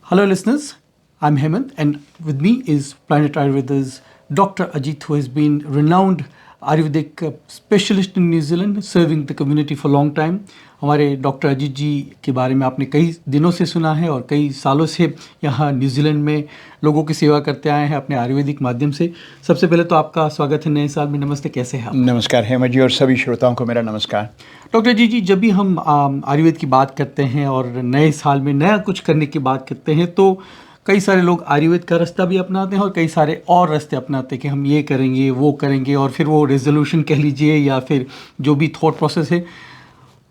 Hello, listeners. I'm Hemant, and with me is Planet Ayurveda's Dr. Ajit, who has been renowned Ayurvedic specialist in New Zealand, serving the community for a long time. हमारे doctor Ajit जी के बारे में आपने कई दिनों से सुना है और कई सालों से यहाँ न्यूजीलैंड में लोगों की सेवा करते आए हैं अपने आयुर्वेदिक माध्यम से। सबसे पहले तो आपका स्वागत है नए साल में। नमस्ते, कैसे हैं आप? नमस्कार हेमा जी और सभी श्रोताओं को मेरा नमस्कार। डॉक्टर जी, जब भी हम आयुर्वेद की बात करते हैं और नए साल में नया कुछ करने की बात करते हैं तो कई सारे लोग आयुर्वेद का रास्ता भी अपनाते हैं और कई सारे और रास्ते अपनाते हैं कि हम ये करेंगे वो करेंगे, और फिर वो रेजोल्यूशन कह लीजिए या फिर जो भी थॉट प्रोसेस है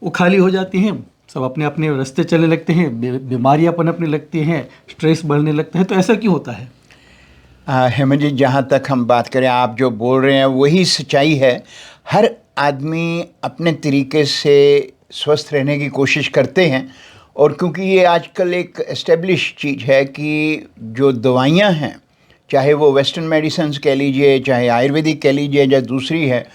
वो खाली हो जाती हैं। सब अपने अपने रास्ते चलने लगते हैं, बीमारियां पनपने लगती हैं, स्ट्रेस बढ़ने लगता है। तो ऐसा क्यों होता है? हेमा जी, जहाँ तक हम बात करें, आप जो बोल रहे हैं वही सच्चाई है। हर आदमी अपने तरीके से स्वस्थ रहने की कोशिश करते हैं, और क्योंकि ये आजकल एक एस्टेब्लिश चीज़ है कि जो दवाइयाँ हैं, चाहे वो वेस्टर्न मेडिसिन्स कह लीजिए, चाहे आयुर्वेदिक कह लीजिए या दूसरी है,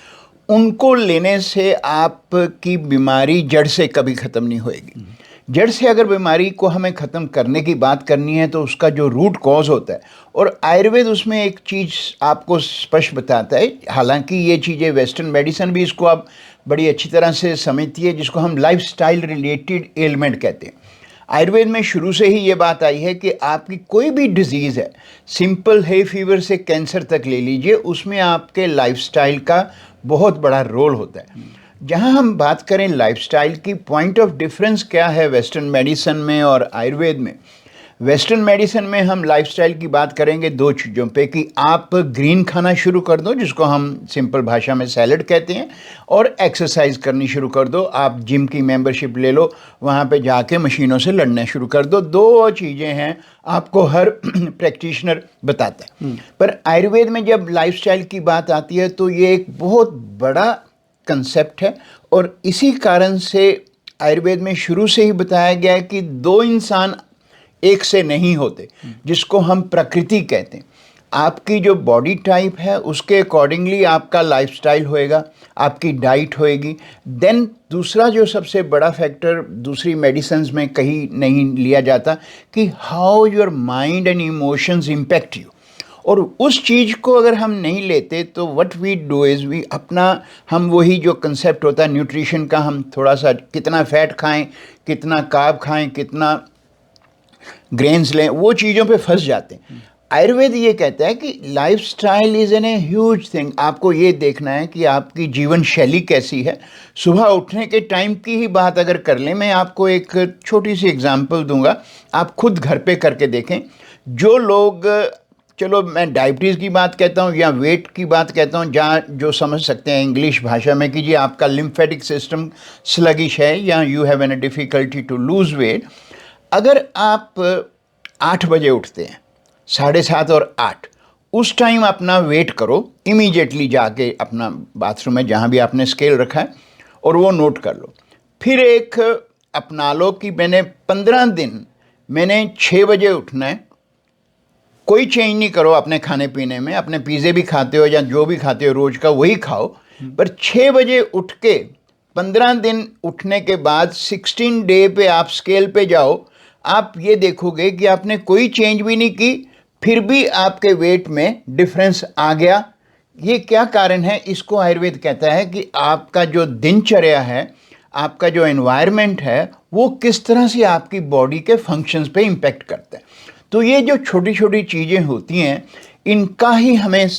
उनको लेने से आपकी बीमारी जड़ से कभी ख़त्म नहीं होएगी। जड़ से अगर बीमारी को हमें ख़त्म करने की बात करनी है तो उसका जो रूट कॉज होता है, और आयुर्वेद उसमें एक चीज़ आपको स्पष्ट बताता है। हालांकि ये चीज़ें वेस्टर्न मेडिसिन भी इसको आप बड़ी अच्छी तरह से समझती है, जिसको हम लाइफस्टाइल रिलेटेड एलिमेंट कहते हैं। आयुर्वेद में शुरू से ही ये बात आई है कि आपकी कोई भी डिजीज़ है, सिंपल है फीवर से कैंसर तक ले लीजिए, उसमें आपके लाइफस्टाइल का बहुत बड़ा रोल होता है। जहाँ हम बात करें लाइफस्टाइल की, पॉइंट ऑफ डिफरेंस क्या है वेस्टर्न मेडिसिन में और आयुर्वेद में। वेस्टर्न मेडिसिन में हम लाइफस्टाइल की बात करेंगे दो चीज़ों पे, कि आप ग्रीन खाना शुरू कर दो, जिसको हम सिंपल भाषा में सैलड कहते हैं, और एक्सरसाइज करनी शुरू कर दो। आप जिम की मेंबरशिप ले लो, वहाँ पे जाके मशीनों से लड़ना शुरू कर दो। दो चीज़ें हैं आपको हर प्रैक्टिशनर बताता है। पर आयुर्वेद में जब लाइफस्टाइल की बात आती है तो ये एक बहुत बड़ा कंसेप्ट है, और इसी कारण से आयुर्वेद में शुरू से ही बताया गया है कि दो इंसान एक से नहीं होते, जिसको हम प्रकृति कहते हैं। आपकी जो बॉडी टाइप है उसके अकॉर्डिंगली आपका लाइफस्टाइल होएगा, आपकी डाइट होएगी। देन दूसरा जो सबसे बड़ा फैक्टर दूसरी मेडिसिन्स में कहीं नहीं लिया जाता, कि how your mind and emotions impact you. और उस चीज़ को अगर हम नहीं लेते तो व्हाट वी डू इज़ हम वही जो कंसेप्ट होता है न्यूट्रिशन का, हम थोड़ा सा कितना फैट खाएं, कितना कार्ब खाएं, कितना ग्रेन्स लें, वो चीज़ों पे फंस जाते हैं। आयुर्वेद ये कहता है कि lifestyle is an a huge thing. आपको ये देखना है कि आपकी जीवन शैली कैसी है। सुबह उठने के टाइम की ही बात अगर कर लें, मैं आपको एक छोटी सी एग्जांपल दूंगा, आप खुद घर पे करके देखें। जो लोग, चलो मैं डायबिटीज़ की बात कहता हूँ या वेट की बात कहता हूँ, जहाँ जो समझ सकते हैं इंग्लिश भाषा में, कि जी आपका लिम्फेटिक सिस्टम स्लगिश है या you have an difficulty to lose weight. अगर आप 8 बजे उठते हैं, 7:30 और 8, उस टाइम अपना वेट करो, इमीडिएटली जाके अपना बाथरूम में जहाँ भी आपने स्केल रखा है और वो नोट कर लो। फिर एक अपना लो कि मैंने 15 दिन मैंने 6 बजे उठना है। कोई चेंज नहीं करो अपने खाने पीने में, अपने पिज़्ज़े भी खाते हो या जो भी खाते हो रोज़ का वही खाओ, पर 6 बजे उठ के 15 दिन उठने के बाद 16 डे पे आप स्केल पे जाओ, आप ये देखोगे कि आपने कोई चेंज भी नहीं की, फिर भी आपके वेट में डिफरेंस आ गया। ये क्या कारण है? इसको आयुर्वेद कहता है कि आपका जो दिनचर्या है, आपका जो एनवायरनमेंट है, वो किस तरह से आपकी बॉडी के फंक्शंस पे इम्पेक्ट करता है। तो ये जो छोटी छोटी चीज़ें होती हैं, इनका ही हमें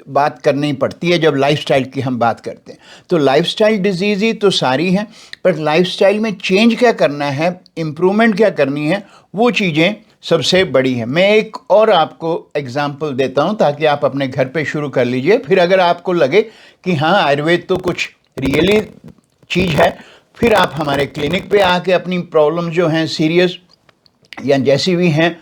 बात करनी पड़ती है जब लाइफस्टाइल की हम बात करते हैं। तो लाइफस्टाइल डिजीज़ ही तो सारी हैं, पर लाइफस्टाइल में चेंज क्या करना है, इम्प्रूवमेंट क्या करनी है, वो चीज़ें सबसे बड़ी है। मैं एक और आपको एग्जांपल देता हूं ताकि आप अपने घर पे शुरू कर लीजिए। फिर अगर आपको लगे कि हाँ आयुर्वेद तो कुछ रियली चीज़ है, फिर आप हमारे क्लिनिक पे आके अपनी प्रॉब्लम जो हैं सीरियस या जैसी भी हैं,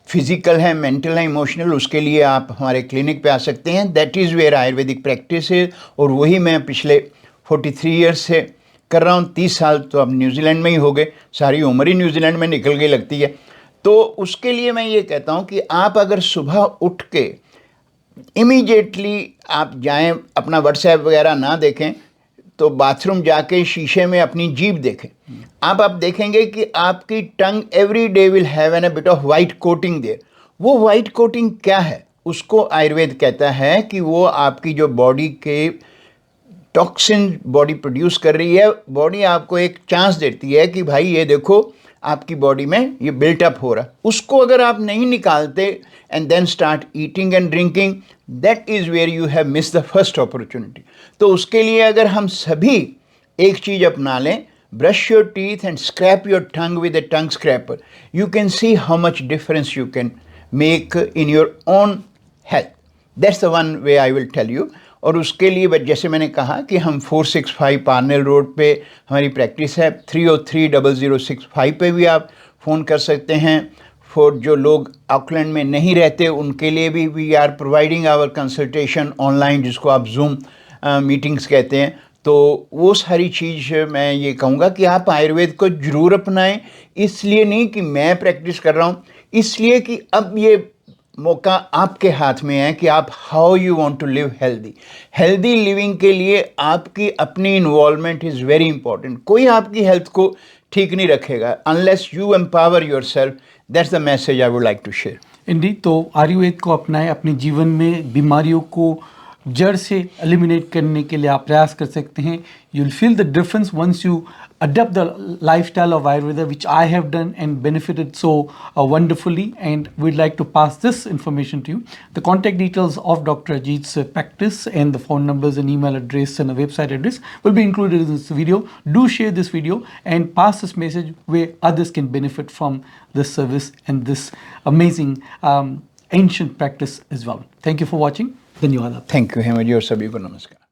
फिजिकल है, मेंटल है, इमोशनल, उसके लिए आप हमारे क्लिनिक पे आ सकते हैं। That is where ayurvedic practice है, और वही मैं पिछले 43 ईयर्स से कर रहा हूँ। 30 साल तो अब न्यूजीलैंड में ही हो गए, सारी उम्र ही न्यूजीलैंड में निकल गई लगती है। तो उसके लिए मैं ये कहता हूँ कि आप अगर सुबह उठ के इमीडिएटली आप जाएं, अपना व्हाट्सएप वगैरह ना देखें, तो बाथरूम जाके शीशे में अपनी जीभ देखें, आप देखेंगे कि आपकी tongue every day will have an a bit of white coating there. वो वाइट कोटिंग क्या है? उसको आयुर्वेद कहता है कि वो आपकी जो बॉडी के टॉक्सिन बॉडी प्रोड्यूस कर रही है, बॉडी आपको एक चांस देती है कि भाई ये देखो आपकी बॉडी में ये बिल्टअप हो रहा, उसको अगर आप नहीं निकालते and then start eating and drinking, that is where you have miss the first opportunity. तो उसके लिए अगर हम सभी एक चीज़ अपना लें, brush your teeth and scrape your tongue with a tongue scraper, you can see how much difference you can make in your own health. That's the one way I will tell you. और उसके लिए बस जैसे मैंने कहा कि हम 465 Parnell road पे हमारी प्रैक्टिस है, 303-0065 पे भी आप फ़ोन कर सकते हैं। फॉर जो लोग ऑकलैंड में नहीं रहते उनके लिए भी we are providing our consultation online, जिसको आप जूम मीटिंग्स कहते हैं। तो वो सारी चीज़ मैं ये कहूँगा कि आप आयुर्वेद को ज़रूर अपनाएं। इसलिए नहीं कि मैं प्रैक्टिस कर रहा हूँ, इसलिए कि अब ये मौका आपके हाथ में है कि आप how you want to live healthy living के लिए आपकी अपनी इन्वॉल्वमेंट इज़ वेरी इंपॉर्टेंट। कोई आपकी हेल्थ को ठीक नहीं रखेगा unless you empower yourself. That's the message I would like to share. Indeed, तो आयुर्वेद को अपनाएं, अपने जीवन में बीमारियों को जड़ से एलिमिनेट करने के लिए आप प्रयास कर सकते हैं। You will feel the difference once you adopt the lifestyle of Ayurveda, which I have done and benefited so wonderfully, and we'd like to pass this information to you. The contact details of Dr. Ajit's practice and the phone numbers and email address and a website address will be included in this video. Do share this video and pass this message where others can benefit from this service and this amazing ancient practice as well. Thank you for watching. धन्यवाद। Thank you Hema ji और सभी को नमस्कार।